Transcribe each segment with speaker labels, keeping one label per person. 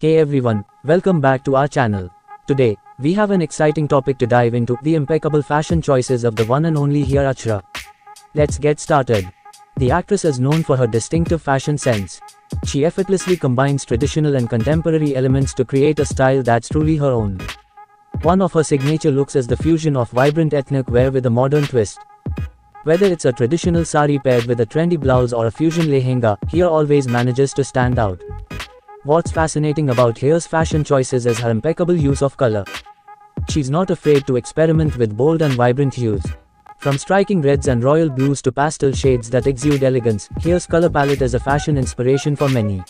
Speaker 1: Hey everyone, welcome back to our channel. Today, we have an exciting topic to dive into, the impeccable fashion choices of the one and only Hiya Achra. Let's get started. The actress is known for her distinctive fashion sense. She effortlessly combines traditional and contemporary elements to create a style that's truly her own. One of her signature looks is the fusion of vibrant ethnic wear with a modern twist. Whether it's a traditional sari paired with a trendy blouse or a fusion lehenga, Hiya always manages to stand out. What's fascinating about Hiya's fashion choices is her impeccable use of color. She's not afraid to experiment with bold and vibrant hues. From striking reds and royal blues to pastel shades that exude elegance, Hiya's color palette is a fashion inspiration for many.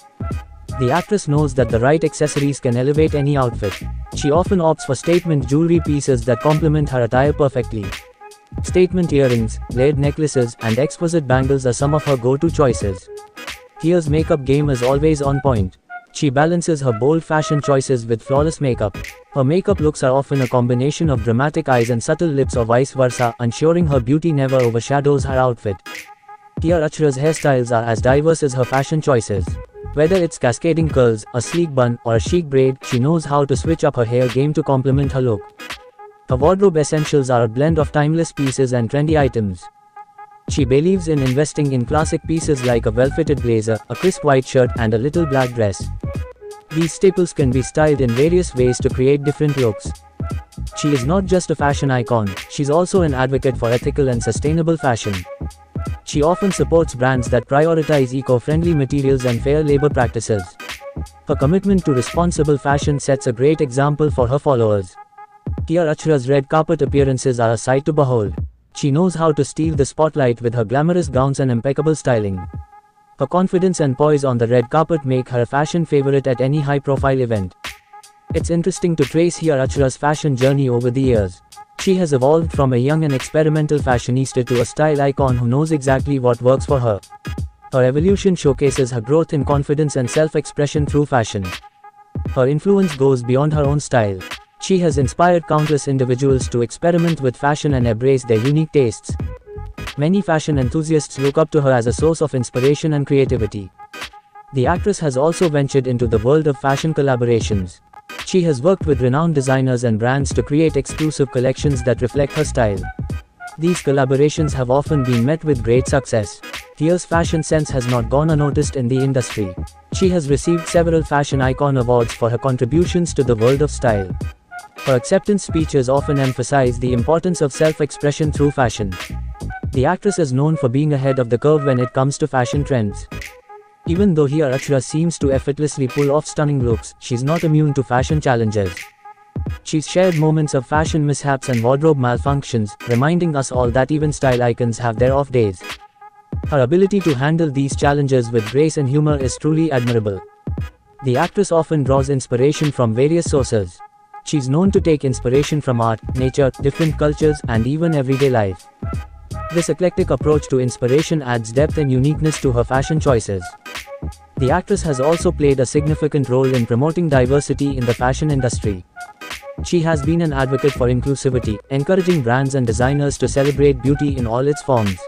Speaker 1: The actress knows that the right accessories can elevate any outfit. She often opts for statement jewelry pieces that complement her attire perfectly. Statement earrings, layered necklaces, and exquisite bangles are some of her go-to choices. Hiya's makeup game is always on point. She balances her bold fashion choices with flawless makeup. Her makeup looks are often a combination of dramatic eyes and subtle lips or vice versa, ensuring her beauty never overshadows her outfit. Hiya Achra's hairstyles are as diverse as her fashion choices. Whether it's cascading curls, a sleek bun, or a chic braid, she knows how to switch up her hair game to complement her look. Her wardrobe essentials are a blend of timeless pieces and trendy items. She believes in investing in classic pieces like a well-fitted blazer, a crisp white shirt, and a little black dress. These staples can be styled in various ways to create different looks. She is not just a fashion icon, she's also an advocate for ethical and sustainable fashion. She often supports brands that prioritize eco-friendly materials and fair labor practices. Her commitment to responsible fashion sets a great example for her followers. Hiya Achra's red carpet appearances are a sight to behold. She knows how to steal the spotlight with her glamorous gowns and impeccable styling. Her confidence and poise on the red carpet make her a fashion favorite at any high-profile event. It's interesting to trace Hiya Achra's fashion journey over the years. She has evolved from a young and experimental fashionista to a style icon who knows exactly what works for her. Her evolution showcases her growth in confidence and self-expression through fashion. Her influence goes beyond her own style. She has inspired countless individuals to experiment with fashion and embrace their unique tastes. Many fashion enthusiasts look up to her as a source of inspiration and creativity. The actress has also ventured into the world of fashion collaborations. She has worked with renowned designers and brands to create exclusive collections that reflect her style. These collaborations have often been met with great success. Hiya's fashion sense has not gone unnoticed in the industry. She has received several fashion icon awards for her contributions to the world of style. Her acceptance speeches often emphasize the importance of self-expression through fashion. The actress is known for being ahead of the curve when it comes to fashion trends. Even though Hiya Achra seems to effortlessly pull off stunning looks, she's not immune to fashion challenges. She's shared moments of fashion mishaps and wardrobe malfunctions, reminding us all that even style icons have their off days. Her ability to handle these challenges with grace and humor is truly admirable. The actress often draws inspiration from various sources. She's known to take inspiration from art, nature, different cultures, and even everyday life. This eclectic approach to inspiration adds depth and uniqueness to her fashion choices. The actress has also played a significant role in promoting diversity in the fashion industry. She has been an advocate for inclusivity, encouraging brands and designers to celebrate beauty in all its forms.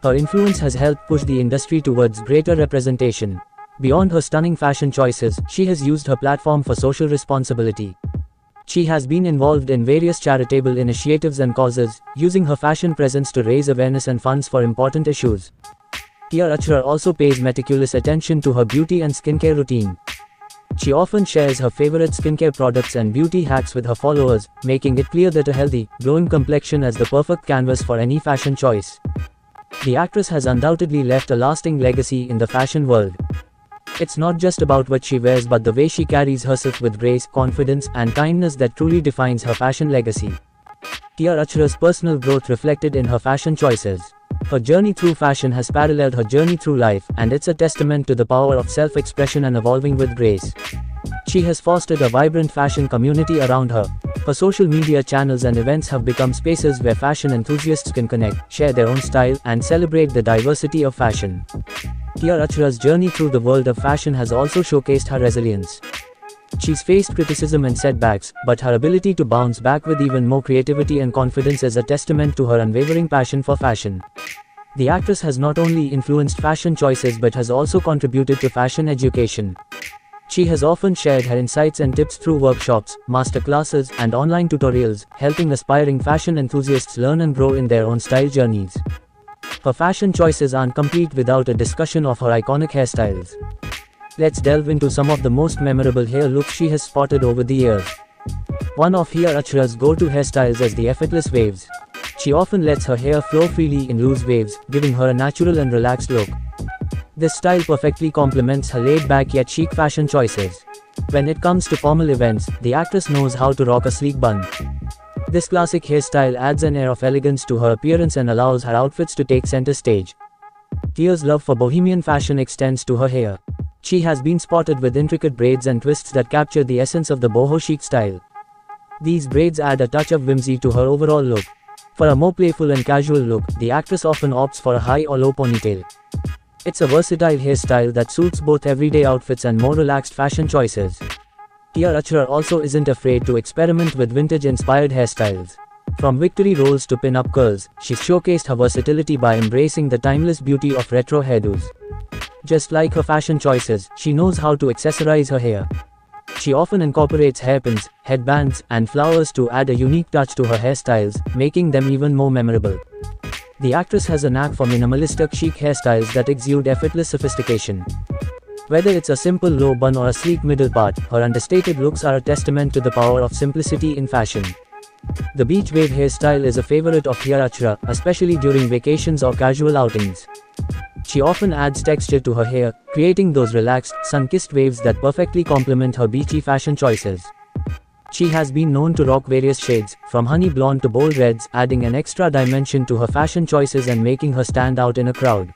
Speaker 1: Her influence has helped push the industry towards greater representation. Beyond her stunning fashion choices, she has used her platform for social responsibility. She has been involved in various charitable initiatives and causes, using her fashion presence to raise awareness and funds for important issues. Hiya Achra also pays meticulous attention to her beauty and skincare routine. She often shares her favorite skincare products and beauty hacks with her followers, making it clear that a healthy, glowing complexion is the perfect canvas for any fashion choice. The actress has undoubtedly left a lasting legacy in the fashion world. It's not just about what she wears but the way she carries herself with grace, confidence, and kindness that truly defines her fashion legacy. Hiya Achra's personal growth reflected in her fashion choices. Her journey through fashion has paralleled her journey through life, and it's a testament to the power of self-expression and evolving with grace. She has fostered a vibrant fashion community around her. Her social media channels and events have become spaces where fashion enthusiasts can connect, share their own style, and celebrate the diversity of fashion. Hiya Achra's journey through the world of fashion has also showcased her resilience. She's faced criticism and setbacks, but her ability to bounce back with even more creativity and confidence is a testament to her unwavering passion for fashion. The actress has not only influenced fashion choices but has also contributed to fashion education. She has often shared her insights and tips through workshops, masterclasses, and online tutorials, helping aspiring fashion enthusiasts learn and grow in their own style journeys. Her fashion choices aren't complete without a discussion of her iconic hairstyles. Let's delve into some of the most memorable hair looks she has spotted over the years. One of Hia Achra's go-to hairstyles is the effortless waves. She often lets her hair flow freely in loose waves, giving her a natural and relaxed look. This style perfectly complements her laid-back yet chic fashion choices. When it comes to formal events, the actress knows how to rock a sleek bun. This classic hairstyle adds an air of elegance to her appearance and allows her outfits to take center stage. Hia's love for bohemian fashion extends to her hair. She has been spotted with intricate braids and twists that capture the essence of the boho chic style. These braids add a touch of whimsy to her overall look. For a more playful and casual look, the actress often opts for a high or low ponytail. It's a versatile hairstyle that suits both everyday outfits and more relaxed fashion choices. Hia Achra also isn't afraid to experiment with vintage-inspired hairstyles. From victory rolls to pin-up curls, she's showcased her versatility by embracing the timeless beauty of retro hairdos. Just like her fashion choices, she knows how to accessorize her hair. She often incorporates hairpins, headbands, and flowers to add a unique touch to her hairstyles, making them even more memorable. The actress has a knack for minimalistic chic hairstyles that exude effortless sophistication. Whether it's a simple low bun or a sleek middle part, her understated looks are a testament to the power of simplicity in fashion. The beach wave hairstyle is a favorite of Hia Achra, especially during vacations or casual outings. She often adds texture to her hair, creating those relaxed, sun-kissed waves that perfectly complement her beachy fashion choices. She has been known to rock various shades, from honey blonde to bold reds, adding an extra dimension to her fashion choices and making her stand out in a crowd.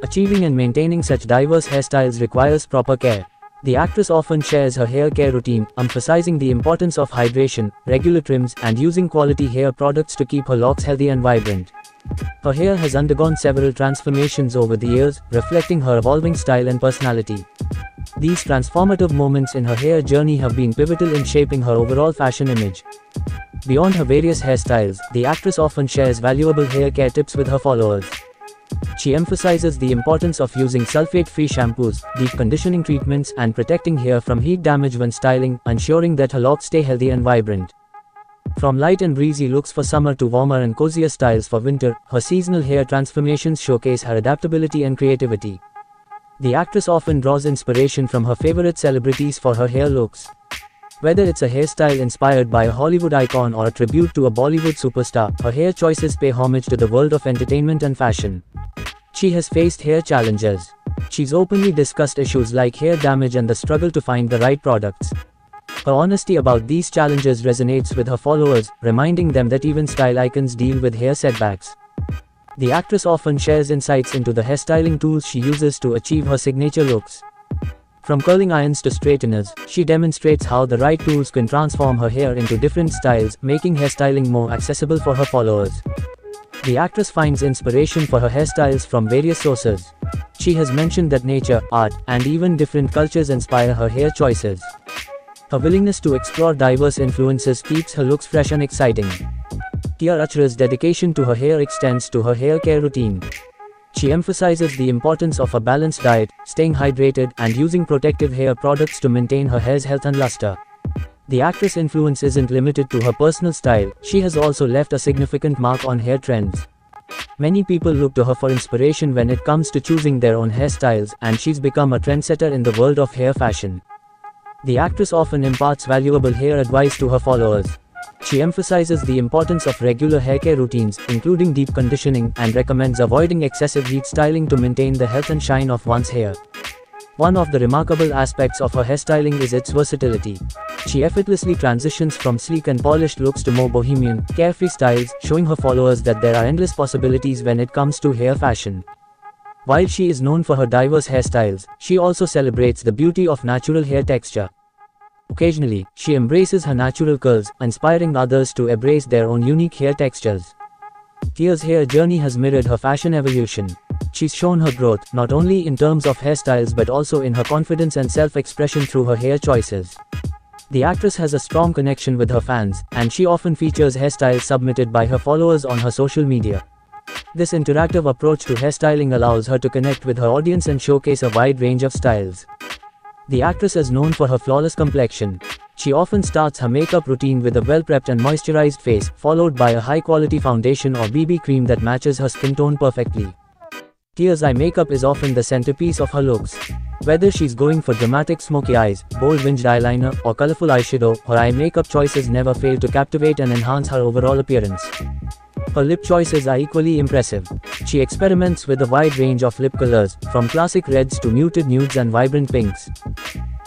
Speaker 1: Achieving and maintaining such diverse hairstyles requires proper care. The actress often shares her hair care routine, emphasizing the importance of hydration, regular trims, and using quality hair products to keep her locks healthy and vibrant. Her hair has undergone several transformations over the years, reflecting her evolving style and personality. These transformative moments in her hair journey have been pivotal in shaping her overall fashion image. Beyond her various hairstyles, the actress often shares valuable hair care tips with her followers. She emphasizes the importance of using sulfate-free shampoos, deep conditioning treatments, and protecting hair from heat damage when styling, ensuring that her locks stay healthy and vibrant. From light and breezy looks for summer to warmer and cozier styles for winter, her seasonal hair transformations showcase her adaptability and creativity. The actress often draws inspiration from her favorite celebrities for her hair looks. Whether it's a hairstyle inspired by a Hollywood icon or a tribute to a Bollywood superstar, her hair choices pay homage to the world of entertainment and fashion. She has faced hair challenges. She's openly discussed issues like hair damage and the struggle to find the right products. Her honesty about these challenges resonates with her followers, reminding them that even style icons deal with hair setbacks. The actress often shares insights into the hairstyling tools she uses to achieve her signature looks. From curling irons to straighteners, she demonstrates how the right tools can transform her hair into different styles, making hairstyling more accessible for her followers. The actress finds inspiration for her hairstyles from various sources. She has mentioned that nature, art, and even different cultures inspire her hair choices. Her willingness to explore diverse influences keeps her looks fresh and exciting. Hia Achra's dedication to her hair extends to her hair care routine. She emphasizes the importance of a balanced diet, staying hydrated, and using protective hair products to maintain her hair's health and luster. The actress' influence isn't limited to her personal style, she has also left a significant mark on hair trends. Many people look to her for inspiration when it comes to choosing their own hairstyles, and she's become a trendsetter in the world of hair fashion. The actress often imparts valuable hair advice to her followers. She emphasizes the importance of regular hair care routines, including deep conditioning, and recommends avoiding excessive heat styling to maintain the health and shine of one's hair. One of the remarkable aspects of her hairstyling is its versatility. She effortlessly transitions from sleek and polished looks to more bohemian, carefree styles, showing her followers that there are endless possibilities when it comes to hair fashion. While she is known for her diverse hairstyles, she also celebrates the beauty of natural hair texture. Occasionally, she embraces her natural curls, inspiring others to embrace their own unique hair textures. Hia's hair journey has mirrored her fashion evolution. She's shown her growth, not only in terms of hairstyles but also in her confidence and self-expression through her hair choices. The actress has a strong connection with her fans, and she often features hairstyles submitted by her followers on her social media. This interactive approach to hairstyling allows her to connect with her audience and showcase a wide range of styles. The actress is known for her flawless complexion. She often starts her makeup routine with a well-prepped and moisturized face, followed by a high-quality foundation or BB cream that matches her skin tone perfectly. Tia's eye makeup is often the centerpiece of her looks. Whether she's going for dramatic smoky eyes, bold winged eyeliner, or colorful eyeshadow, her eye makeup choices never fail to captivate and enhance her overall appearance. Her lip choices are equally impressive. She experiments with a wide range of lip colors, from classic reds to muted nudes and vibrant pinks.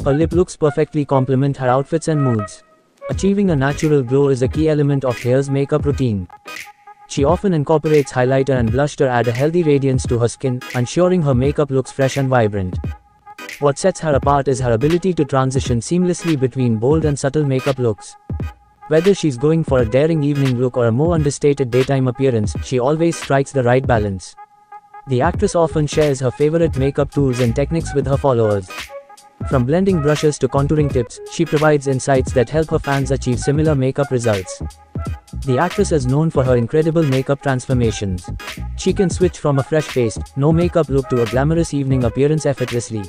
Speaker 1: Her lip looks perfectly complement her outfits and moods. Achieving a natural glow is a key element of Tia's makeup routine. She often incorporates highlighter and blush to add a healthy radiance to her skin, ensuring her makeup looks fresh and vibrant. What sets her apart is her ability to transition seamlessly between bold and subtle makeup looks. Whether she's going for a daring evening look or a more understated daytime appearance, she always strikes the right balance. The actress often shares her favorite makeup tools and techniques with her followers. From blending brushes to contouring tips, she provides insights that help her fans achieve similar makeup results. The actress is known for her incredible makeup transformations. She can switch from a fresh-faced, no-makeup look to a glamorous evening appearance effortlessly.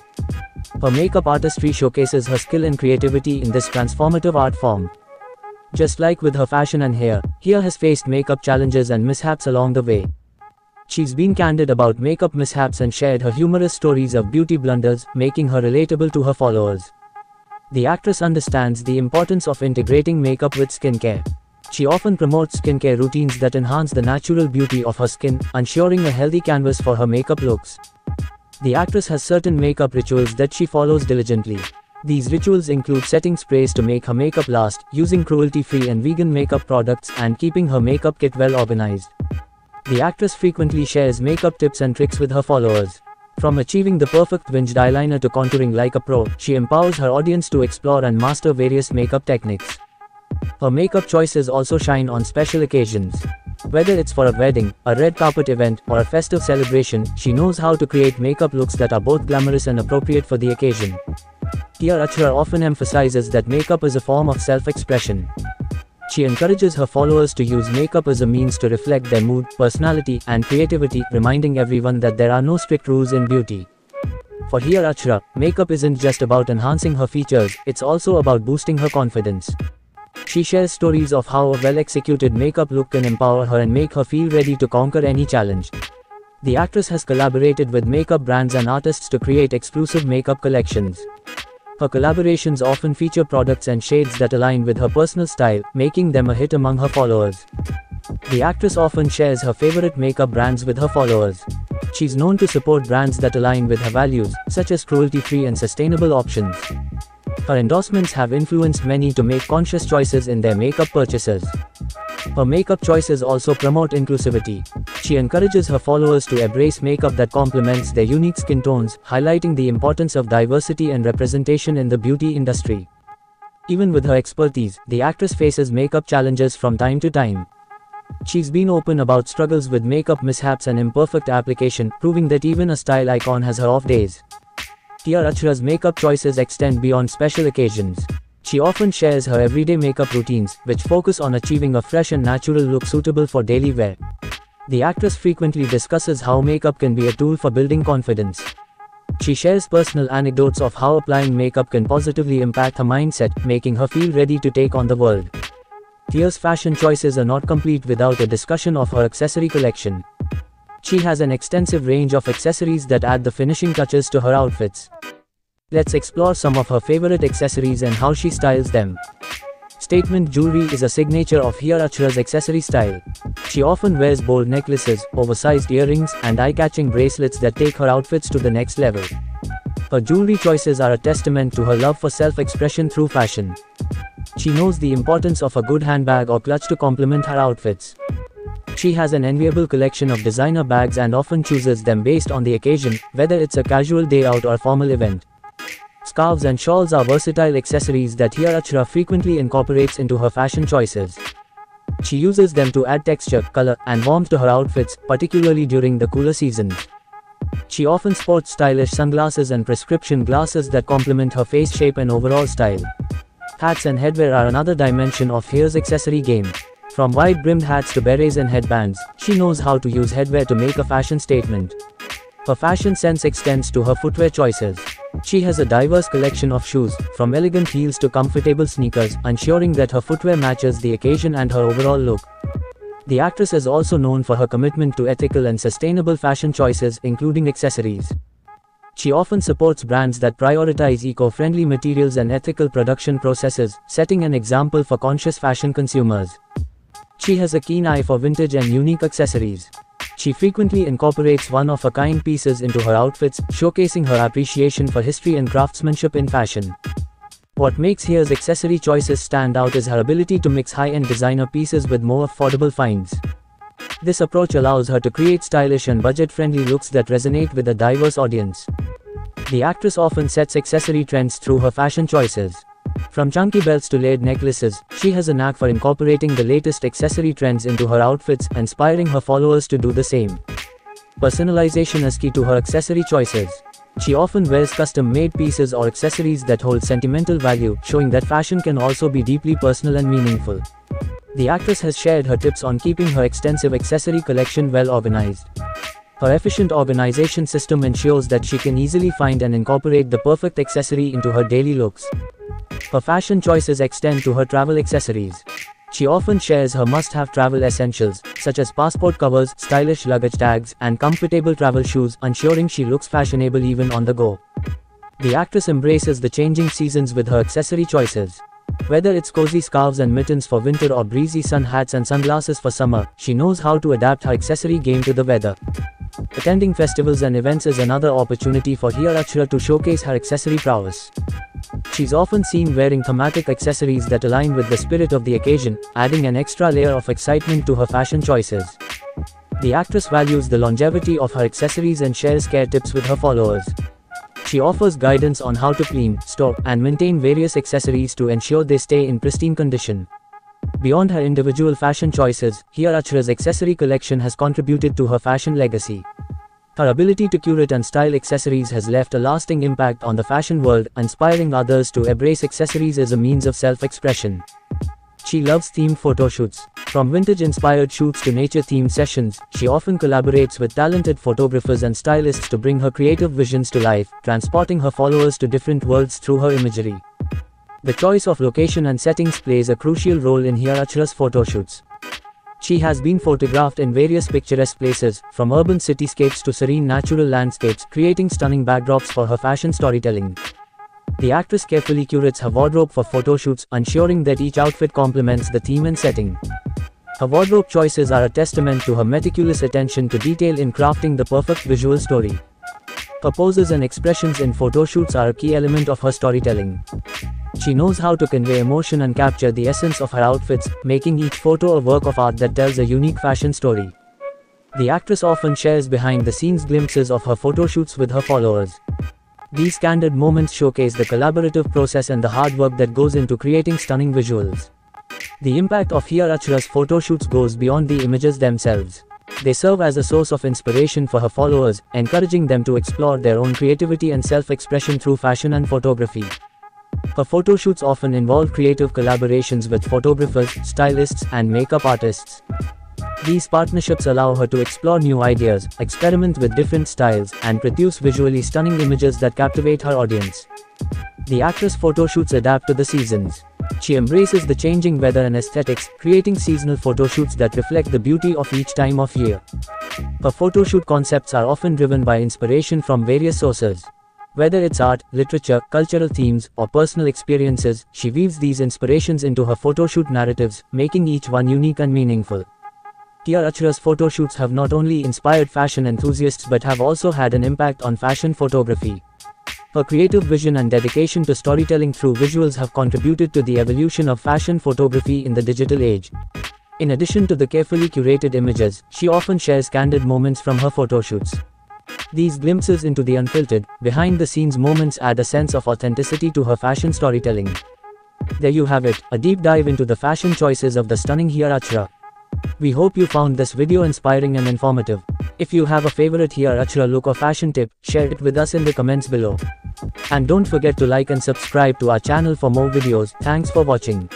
Speaker 1: Her makeup artistry showcases her skill and creativity in this transformative art form. Just like with her fashion and hair, Tia has faced makeup challenges and mishaps along the way. She's been candid about makeup mishaps and shared her humorous stories of beauty blunders, making her relatable to her followers. The actress understands the importance of integrating makeup with skincare. She often promotes skincare routines that enhance the natural beauty of her skin, ensuring a healthy canvas for her makeup looks. The actress has certain makeup rituals that she follows diligently. These rituals include setting sprays to make her makeup last, using cruelty-free and vegan makeup products, and keeping her makeup kit well organized. The actress frequently shares makeup tips and tricks with her followers. From achieving the perfect winged eyeliner to contouring like a pro, she empowers her audience to explore and master various makeup techniques. Her makeup choices also shine on special occasions. Whether it's for a wedding, a red carpet event, or a festive celebration, she knows how to create makeup looks that are both glamorous and appropriate for the occasion. Tia Archra often emphasizes that makeup is a form of self-expression. She encourages her followers to use makeup as a means to reflect their mood, personality, and creativity, reminding everyone that there are no strict rules in beauty. For Tia Archra, makeup isn't just about enhancing her features, it's also about boosting her confidence. She shares stories of how a well-executed makeup look can empower her and make her feel ready to conquer any challenge. The actress has collaborated with makeup brands and artists to create exclusive makeup collections. Her collaborations often feature products and shades that align with her personal style, making them a hit among her followers. The actress often shares her favorite makeup brands with her followers. She's known to support brands that align with her values, such as cruelty-free and sustainable options. Her endorsements have influenced many to make conscious choices in their makeup purchases. Her makeup choices also promote inclusivity. She encourages her followers to embrace makeup that complements their unique skin tones, highlighting the importance of diversity and representation in the beauty industry. Even with her expertise, the actress faces makeup challenges from time to time. She's been open about struggles with makeup mishaps and imperfect application, proving that even a style icon has her off days. Tia Archra's makeup choices extend beyond special occasions. She often shares her everyday makeup routines, which focus on achieving a fresh and natural look suitable for daily wear. The actress frequently discusses how makeup can be a tool for building confidence. She shares personal anecdotes of how applying makeup can positively impact her mindset, making her feel ready to take on the world. Tia's fashion choices are not complete without a discussion of her accessory collection. She has an extensive range of accessories that add the finishing touches to her outfits. Let's explore some of her favorite accessories and how she styles them. Statement jewelry is a signature of Tia Archra's accessory style. She often wears bold necklaces, oversized earrings, and eye-catching bracelets that take her outfits to the next level. Her jewelry choices are a testament to her love for self-expression through fashion. She knows the importance of a good handbag or clutch to complement her outfits. She has an enviable collection of designer bags and often chooses them based on the occasion, whether it's a casual day out or formal event. Scarves and shawls are versatile accessories that Tia Archra frequently incorporates into her fashion choices. She uses them to add texture, color, and warmth to her outfits, particularly during the cooler seasons. She often sports stylish sunglasses and prescription glasses that complement her face shape and overall style. Hats and headwear are another dimension of Tia's accessory game. From wide-brimmed hats to berets and headbands, she knows how to use headwear to make a fashion statement. Her fashion sense extends to her footwear choices. She has a diverse collection of shoes, from elegant heels to comfortable sneakers, ensuring that her footwear matches the occasion and her overall look. The actress is also known for her commitment to ethical and sustainable fashion choices, including accessories. She often supports brands that prioritize eco-friendly materials and ethical production processes, setting an example for conscious fashion consumers. She has a keen eye for vintage and unique accessories. She frequently incorporates one-of-a-kind pieces into her outfits, showcasing her appreciation for history and craftsmanship in fashion. What makes Hiya's accessory choices stand out is her ability to mix high-end designer pieces with more affordable finds. This approach allows her to create stylish and budget-friendly looks that resonate with a diverse audience. The actress often sets accessory trends through her fashion choices. From chunky belts to layered necklaces, she has a knack for incorporating the latest accessory trends into her outfits, inspiring her followers to do the same. Personalization is key to her accessory choices. She often wears custom-made pieces or accessories that hold sentimental value, showing that fashion can also be deeply personal and meaningful. The actress has shared her tips on keeping her extensive accessory collection well organized. Her efficient organization system ensures that she can easily find and incorporate the perfect accessory into her daily looks. Her fashion choices extend to her travel accessories. She often shares her must-have travel essentials, such as passport covers, stylish luggage tags, and comfortable travel shoes, ensuring she looks fashionable even on the go. The actress embraces the changing seasons with her accessory choices. Whether it's cozy scarves and mittens for winter or breezy sun hats and sunglasses for summer, she knows how to adapt her accessory game to the weather. Attending festivals and events is another opportunity for Hiya Achra to showcase her accessory prowess. She's often seen wearing thematic accessories that align with the spirit of the occasion, adding an extra layer of excitement to her fashion choices. The actress values the longevity of her accessories and shares care tips with her followers. She offers guidance on how to clean, store, and maintain various accessories to ensure they stay in pristine condition. Beyond her individual fashion choices, Hiya Achra's accessory collection has contributed to her fashion legacy. Her ability to curate and style accessories has left a lasting impact on the fashion world, inspiring others to embrace accessories as a means of self-expression. She loves themed photo shoots. From vintage-inspired shoots to nature-themed sessions, she often collaborates with talented photographers and stylists to bring her creative visions to life, transporting her followers to different worlds through her imagery. The choice of location and settings plays a crucial role in Hiya Achra's photo shoots. She has been photographed in various picturesque places, from urban cityscapes to serene natural landscapes, creating stunning backdrops for her fashion storytelling. The actress carefully curates her wardrobe for photo shoots, ensuring that each outfit complements the theme and setting. Her wardrobe choices are a testament to her meticulous attention to detail in crafting the perfect visual story. Her poses and expressions in photo shoots are a key element of her storytelling. She knows how to convey emotion and capture the essence of her outfits, making each photo a work of art that tells a unique fashion story. The actress often shares behind-the-scenes glimpses of her photo shoots with her followers. These candid moments showcase the collaborative process and the hard work that goes into creating stunning visuals. The impact of Hiya Achra's photo shoots goes beyond the images themselves. They serve as a source of inspiration for her followers, encouraging them to explore their own creativity and self-expression through fashion and photography. Her photo shoots often involve creative collaborations with photographers, stylists, and makeup artists. These partnerships allow her to explore new ideas, experiment with different styles, and produce visually stunning images that captivate her audience. The actress' photo shoots adapt to the seasons. She embraces the changing weather and aesthetics, creating seasonal photo shoots that reflect the beauty of each time of year. Her photo shoot concepts are often driven by inspiration from various sources. Whether it's art, literature, cultural themes, or personal experiences, she weaves these inspirations into her photoshoot narratives, making each one unique and meaningful. Hiya Achra's photo shoots have not only inspired fashion enthusiasts but have also had an impact on fashion photography. Her creative vision and dedication to storytelling through visuals have contributed to the evolution of fashion photography in the digital age. In addition to the carefully curated images, she often shares candid moments from her photoshoots. These glimpses into the unfiltered, behind-the-scenes moments add a sense of authenticity to her fashion storytelling. There you have it, a deep dive into the fashion choices of the stunning Hiya Achra. We hope you found this video inspiring and informative. If you have a favorite Hiya Achra look or fashion tip, share it with us in the comments below. And don't forget to like and subscribe to our channel for more videos. Thanks for watching.